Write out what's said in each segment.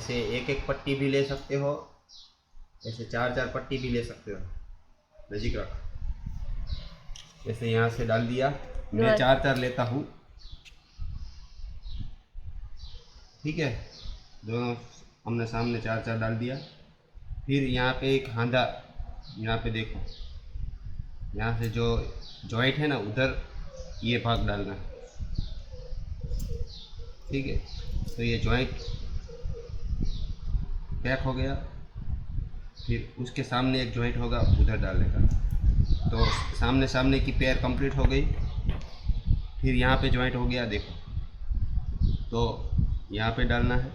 ऐसे एक एक पट्टी भी ले सकते हो, ऐसे चार चार पट्टी भी ले सकते हो। नजीक रख, ऐसे यहाँ से डाल दिया। मैं चार चार लेता हूँ, ठीक है। दोनों हमने सामने चार चार डाल दिया। फिर यहाँ पे एक हांधा, यहाँ पे देखो, यहाँ से जो जॉइंट है ना उधर ये भाग डालना है, ठीक है। तो ये जॉइंट पैक हो गया। फिर उसके सामने एक जॉइंट होगा, उधर डालने का। तो सामने सामने की पेयर कंप्लीट हो गई। फिर यहाँ पे जॉइंट हो गया, देखो, तो यहाँ पे डालना है।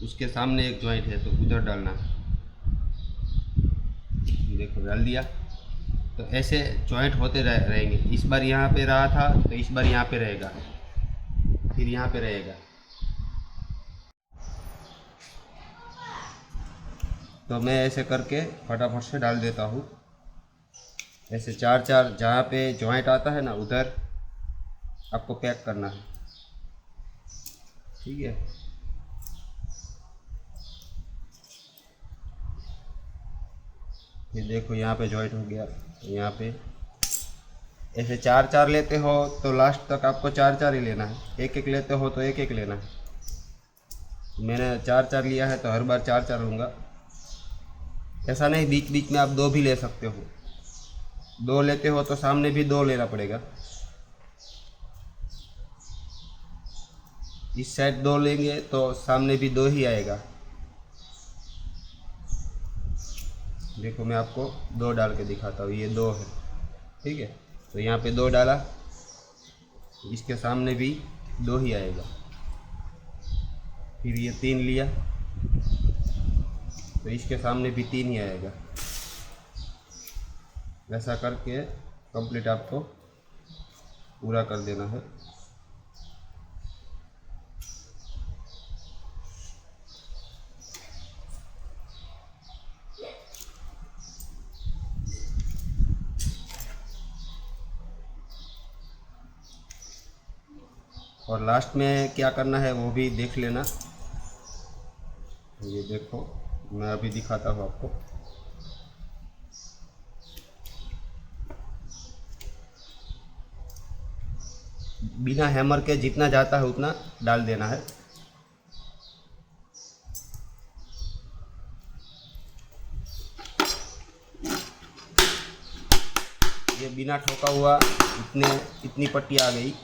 उसके सामने एक जॉइंट है तो उधर डालना है, देखो डाल दिया। तो ऐसे जॉइंट होते रहेंगे। इस बार यहाँ पे रहा था तो इस बार यहाँ पे रहेगा, फिर यहाँ पे रहेगा। तो मैं ऐसे करके फटाफट से डाल देता हूँ। ऐसे चार चार जहाँ पे जॉइंट आता है ना उधर आपको पैक करना है, ठीक है। ये देखो यहाँ पे जॉइंट हो गया। यहाँ पे ऐसे चार चार लेते हो तो लास्ट तक आपको चार चार ही लेना है, एक एक लेते हो तो एक एक लेना है। मैंने चार चार लिया है तो हर बार चार चार लूँगा। ऐसा नहीं बीच बीच में आप दो भी ले सकते हो। दो लेते हो तो सामने भी दो लेना पड़ेगा। इस साइड दो लेंगे तो सामने भी दो ही आएगा। देखो मैं आपको दो डाल के दिखाता हूँ, ये दो है, ठीक है। तो यहाँ पे दो डाला, इसके सामने भी दो ही आएगा। फिर ये तीन लिया तो इसके सामने भी तीन ही आएगा। ऐसा करके कंप्लीट आपको पूरा कर देना है। और लास्ट में क्या करना है वो भी देख लेना। ये देखो मैं अभी दिखाता हूँ आपको। बिना हैमर के जितना जाता है उतना डाल देना है। ये बिना ठोका हुआ इतनी पट्टी आ गई।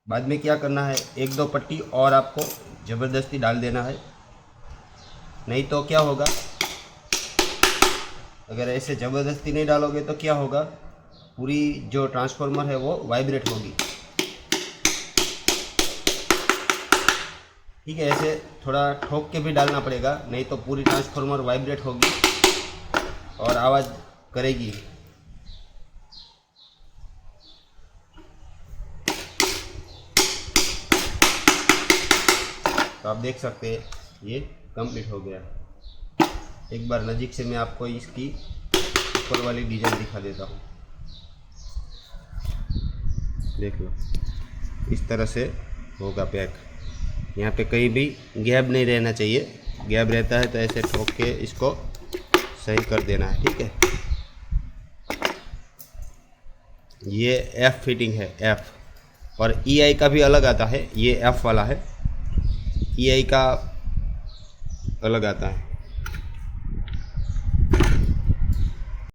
बाद में क्या करना है, एक दो पट्टी और आपको ज़बरदस्ती डाल देना है। नहीं तो क्या होगा, अगर ऐसे ज़बरदस्ती नहीं डालोगे तो क्या होगा, पूरी जो ट्रांसफार्मर है वो वाइब्रेट होगी, ठीक है। ऐसे थोड़ा ठोक के भी डालना पड़ेगा, नहीं तो पूरी ट्रांसफार्मर वाइब्रेट होगी और आवाज़ करेगी। तो आप देख सकते हैं ये कंप्लीट हो गया। एक बार नज़दीक से मैं आपको इसकी ऊपर वाली डिज़ाइन दिखा देता हूँ। देख लो, इस तरह से होगा पैक। यहाँ पे कहीं भी गैप नहीं रहना चाहिए। गैप रहता है तो ऐसे ठोक के इसको सही कर देना है, ठीक है। ये एफ फिटिंग है, एफ। और ईआई का भी अलग आता है, ये एफ वाला है, ईआई का अलग आता है।